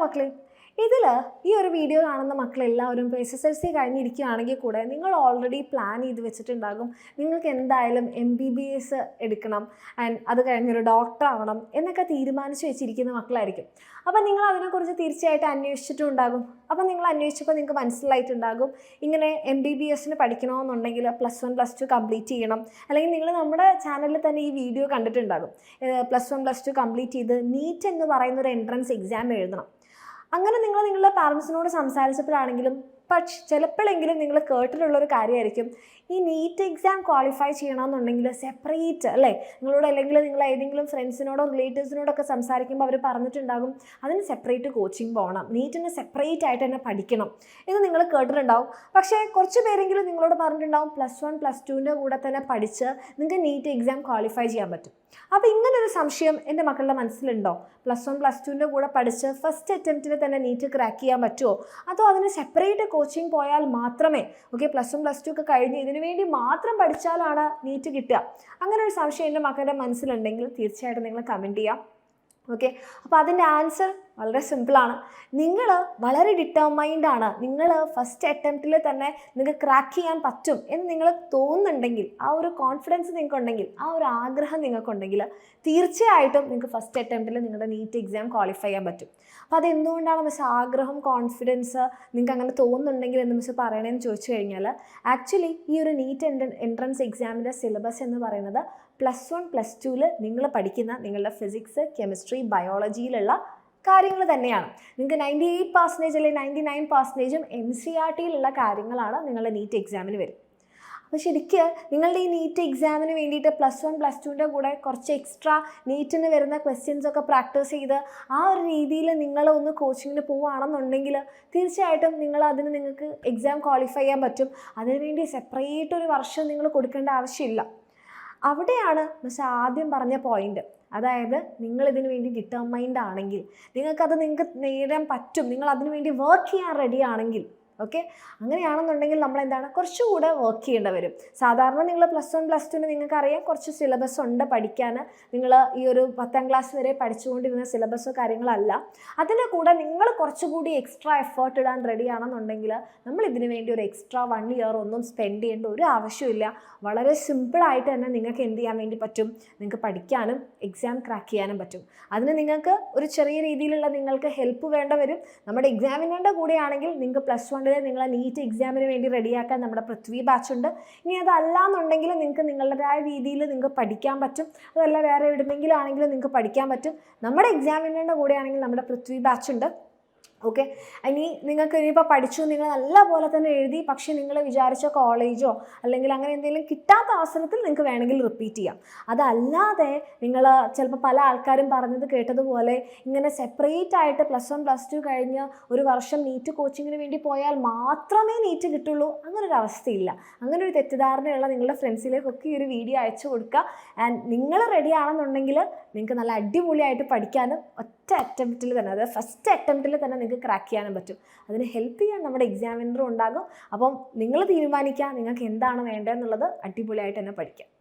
മക്കളെ, ഇതിൽ ഈ ഒരു വീഡിയോ കാണുന്ന മക്കളെല്ലാവരും ഇപ്പോൾ SSLC കഴിഞ്ഞിരിക്കുകയാണെങ്കിൽ കൂടെ നിങ്ങൾ ഓൾറെഡി പ്ലാൻ ചെയ്ത് വെച്ചിട്ടുണ്ടാകും നിങ്ങൾക്ക് എന്തായാലും MBBS എടുക്കണം ആൻഡ് അത് കഴിഞ്ഞൊരു ഡോക്ടർ ആവണം എന്നൊക്കെ തീരുമാനിച്ച് വെച്ചിരിക്കുന്ന മക്കളായിരിക്കും. അപ്പോൾ നിങ്ങൾ അതിനെക്കുറിച്ച് തീർച്ചയായിട്ടും അന്വേഷിച്ചിട്ടുണ്ടാകും. അപ്പോൾ നിങ്ങൾ അന്വേഷിച്ചപ്പോൾ നിങ്ങൾക്ക് മനസ്സിലായിട്ടുണ്ടാകും ഇങ്ങനെ MBBSന് പഠിക്കണമെന്നുണ്ടെങ്കിൽ +1 +2 കംപ്ലീറ്റ് ചെയ്യണം. അല്ലെങ്കിൽ നിങ്ങൾ നമ്മുടെ ചാനലിൽ തന്നെ ഈ വീഡിയോ കണ്ടിട്ടുണ്ടാകും. +1 +2 കംപ്ലീറ്റ് ചെയ്ത് നീറ്റ് എന്ന് പറയുന്ന ഒരു എൻട്രൻസ് എക്സാം എഴുതണം. അങ്ങനെ നിങ്ങൾ നിങ്ങളുടെ പാരൻസിനോട് സംസാരിച്ചപ്പോഴാണെങ്കിലും ചിലപ്പോഴെങ്കിലും നിങ്ങൾ കേട്ടിട്ടുള്ളൊരു കാര്യമായിരിക്കും ഈ നീറ്റ് എക്സാം ക്വാളിഫൈ ചെയ്യണമെന്നുണ്ടെങ്കിൽ സെപ്പറേറ്റ് അല്ലേ, നിങ്ങളോട് അല്ലെങ്കിൽ നിങ്ങൾ ഏതെങ്കിലും ഫ്രണ്ട്സിനോടോ റിലേറ്റീവ്സിനോടൊക്കെ സംസാരിക്കുമ്പോൾ അവർ പറഞ്ഞിട്ടുണ്ടാകും അതിന് സെപ്പറേറ്റ് കോച്ചിങ് പോകണം, നീറ്റിന് സെപ്പറേറ്റ് ആയിട്ട് തന്നെ പഠിക്കണം എന്ന് നിങ്ങൾ കേട്ടിട്ടുണ്ടാവും. പക്ഷേ കുറച്ച് പേരെങ്കിലും നിങ്ങളോട് പറഞ്ഞിട്ടുണ്ടാവും +1 +2ൻ്റെ കൂടെ തന്നെ പഠിച്ച് നിങ്ങൾക്ക് നീറ്റ് എക്സാം ക്വാളിഫൈ ചെയ്യാൻ പറ്റും. അപ്പോൾ ഇങ്ങനൊരു സംശയം എൻ്റെ മക്കളുടെ മനസ്സിലുണ്ടോ? +1 +2ൻ്റെ കൂടെ പഠിച്ച് ഫസ്റ്റ് അറ്റംപ്റ്റിൽ തന്നെ നീറ്റ് ക്രാക്ക് ചെയ്യാൻ പറ്റുമോ, അതോ അതിന് സെപ്പറേറ്റ് കോച്ചിങ് പോയാൽ മാത്രമേ +1 +2 ഒക്കെ കഴിഞ്ഞ് ഇതിനു വേണ്ടി മാത്രം പഠിച്ചാലാണ് നീറ്റ് കിട്ടുക? അങ്ങനെ ഒരു സംശയം എൻ്റെ മക്കളുടെ മനസ്സിലുണ്ടെങ്കിൽ തീർച്ചയായിട്ടും നിങ്ങൾ കമൻറ്റ് ചെയ്യാം. ഓക്കെ, അപ്പോൾ അതിൻ്റെ ആൻസർ വളരെ സിമ്പിളാണ്. നിങ്ങൾ വളരെ ഡിറ്റർമൈൻഡാണ്, നിങ്ങൾ ഫസ്റ്റ് അറ്റംപ്റ്റിൽ തന്നെ നിങ്ങൾക്ക് ക്രാക്ക് ചെയ്യാൻ പറ്റും എന്ന് നിങ്ങൾ തോന്നുന്നുണ്ടെങ്കിൽ, ആ ഒരു കോൺഫിഡൻസ് നിങ്ങൾക്കുണ്ടെങ്കിൽ, ആ ഒരു ആഗ്രഹം നിങ്ങൾക്കുണ്ടെങ്കിൽ തീർച്ചയായിട്ടും നിങ്ങൾക്ക് ഫസ്റ്റ് അറ്റംപ്റ്റിൽ നിങ്ങളുടെ നീറ്റ് എക്സാം ക്വാളിഫൈ ചെയ്യാൻ പറ്റും. അപ്പോൾ അതെന്തുകൊണ്ടാണ് മിസ് ആഗ്രഹം കോൺഫിഡൻസ് നിങ്ങൾക്ക് അങ്ങനെ തോന്നുന്നുണ്ടെങ്കിൽ എന്ന് മിസ് പറയണമെന്ന് ചോദിച്ചു കഴിഞ്ഞാൽ, ആക്ച്വലി ഈ ഒരു നീറ്റ് എൻട്രൻസ് എക്സാമിൻ്റെ സിലബസ് എന്ന് പറയുന്നത് +1 +2ൽ നിങ്ങൾ പഠിക്കുന്ന നിങ്ങളുടെ ഫിസിക്സ്, കെമിസ്ട്രി, ബയോളജിയിലുള്ള കാര്യങ്ങൾ തന്നെയാണ്. നിങ്ങൾക്ക് 98% അല്ലെങ്കിൽ 99% NCERTയിലുള്ള കാര്യങ്ങളാണ് നിങ്ങളുടെ നീറ്റ് എക്സാമിന് വരും. അപ്പോൾ ശരിക്കും നിങ്ങളുടെ ഈ നീറ്റ് എക്സാമിന് വേണ്ടിയിട്ട് +1 +2ൻ്റെ കൂടെ കുറച്ച് എക്സ്ട്രാ നീറ്റിന് വരുന്ന ക്വസ്റ്റ്യൻസൊക്കെ പ്രാക്ടീസ് ചെയ്ത് ആ ഒരു രീതിയിൽ നിങ്ങൾ ഒന്ന് കോച്ചിങ്ങിന് പോവുകയാണെന്നുണ്ടെങ്കിൽ തീർച്ചയായിട്ടും നിങ്ങൾക്ക് എക്സാം ക്വാളിഫൈ ചെയ്യാൻ പറ്റും. അതിനുവേണ്ടി സെപ്പറേറ്റ് ഒരു വർഷം നിങ്ങൾ കൊടുക്കേണ്ട ആവശ്യമില്ല. അവിടെയാണ് മിസ് ആദ്യം പറഞ്ഞ പോയിന്റ്. അതായത് നിങ്ങളിതിനു വേണ്ടി ഡിറ്റർമൈൻഡ് ആണെങ്കിൽ, നിങ്ങൾക്ക് നേടാൻ പറ്റും, നിങ്ങൾ അതിനു വേണ്ടി വർക്ക് ചെയ്യാൻ റെഡി ആണെങ്കിൽ, ഓക്കെ, അങ്ങനെയാണെന്നുണ്ടെങ്കിൽ നമ്മൾ എന്താണ് കുറച്ചുകൂടെ വർക്ക് ചെയ്യേണ്ടി വരും. സാധാരണ നിങ്ങൾ +1 +2ന് നിങ്ങൾക്കറിയാം കുറച്ച് സിലബസ് ഉണ്ട് പഠിക്കാൻ. നിങ്ങൾ ഈ ഒരു 10ാം ക്ലാസ് വരെ പഠിച്ചുകൊണ്ടിരുന്ന സിലബസോ കാര്യങ്ങളല്ല. അതിൻ്റെ കൂടെ നിങ്ങൾ കുറച്ചുകൂടി എക്സ്ട്രാ എഫേർട്ട് ഇടാൻ റെഡി ആണെന്നുണ്ടെങ്കിൽ നമ്മൾ ഇതിനു വേണ്ടി ഒരു എക്സ്ട്രാ 1 ഇയർ ഒന്നും സ്പെൻഡ് ചെയ്യേണ്ട ഒരു ആവശ്യമില്ല. വളരെ സിമ്പിളായിട്ട് തന്നെ നിങ്ങൾക്ക് എന്ത് ചെയ്യാൻ വേണ്ടി പറ്റും, നിങ്ങൾക്ക് പഠിക്കാനും എക്സാം ക്രാക്ക് ചെയ്യാനും പറ്റും. അതിന് നിങ്ങൾക്ക് ഒരു ചെറിയ രീതിയിലുള്ള നിങ്ങൾക്ക് ഹെൽപ്പ് വേണ്ട വരും. നമ്മുടെ എക്സാമിനേൻ്റെ കൂടെയാണെങ്കിൽ നിങ്ങൾക്ക് +1 നിങ്ങളെ നീറ്റ് എക്സാമിന് വേണ്ടി റെഡിയാക്കാൻ നമ്മുടെ പൃഥ്വി ബാച്ച് ഉണ്ട്. ഇനി അതല്ല എന്നുണ്ടെങ്കിൽ നിങ്ങൾക്ക് നിങ്ങളുടേതായ രീതിയിൽ നിങ്ങൾക്ക് പഠിക്കാൻ പറ്റും. അതല്ല വേറെ എവിടെയെങ്കിലും ആണെങ്കിലും നിങ്ങൾക്ക് പഠിക്കാൻ പറ്റും. നമ്മുടെ എക്സാമിനേൻ്റെ കൂടെയാണെങ്കിൽ നമ്മുടെ പൃഥ്വി ബാച്ച് ഉണ്ട്. ഓക്കെ, ഇനി നിങ്ങൾക്ക് ഇനിയിപ്പോൾ പഠിച്ചു, നിങ്ങൾ നല്ല പോലെ തന്നെ എഴുതി, പക്ഷേ നിങ്ങൾ വിചാരിച്ച കോളേജോ അല്ലെങ്കിൽ അങ്ങനെ എന്തെങ്കിലും കിട്ടാത്ത അവസരത്തിൽ നിങ്ങൾക്ക് വേണമെങ്കിൽ റിപ്പീറ്റ് ചെയ്യാം. അതല്ലാതെ നിങ്ങൾ ചിലപ്പോൾ പല ആൾക്കാരും പറഞ്ഞത് കേട്ടതുപോലെ ഇങ്ങനെ സെപ്പറേറ്റ് ആയിട്ട് +1 +2 കഴിഞ്ഞ് ഒരു വർഷം നീറ്റ് കോച്ചിങ്ങിന് വേണ്ടി പോയാൽ മാത്രമേ നീറ്റ് കിട്ടുള്ളൂ, അങ്ങനൊരു അവസ്ഥയില്ല. അങ്ങനെ ഒരു തെറ്റിദ്ധാരണയുള്ള നിങ്ങളുടെ ഫ്രണ്ട്സിലേക്കൊക്കെ ഈ ഒരു വീഡിയോ അയച്ചു കൊടുക്കുക. ആൻഡ് നിങ്ങൾ റെഡി ആണെന്നുണ്ടെങ്കിൽ നിങ്ങൾക്ക് നല്ല അടിപൊളിയായിട്ട് പഠിക്കാനും ഒറ്റ അറ്റംപ്റ്റിൽ തന്നെ, അതായത് ഫസ്റ്റ് അറ്റംപ്റ്റിൽ തന്നെ നിങ്ങൾക്ക് ക്രാക്ക് ചെയ്യാനും പറ്റും. അതിന് ഹെൽപ്പ് ചെയ്യാൻ നമ്മുടെ എക്സാമിനറും ഉണ്ടാകും. അപ്പം നിങ്ങൾ തീരുമാനിക്കുക നിങ്ങൾക്ക് എന്താണ് വേണ്ടതെന്നുള്ളത്. അടിപൊളിയായിട്ട് തന്നെ പഠിക്കാം.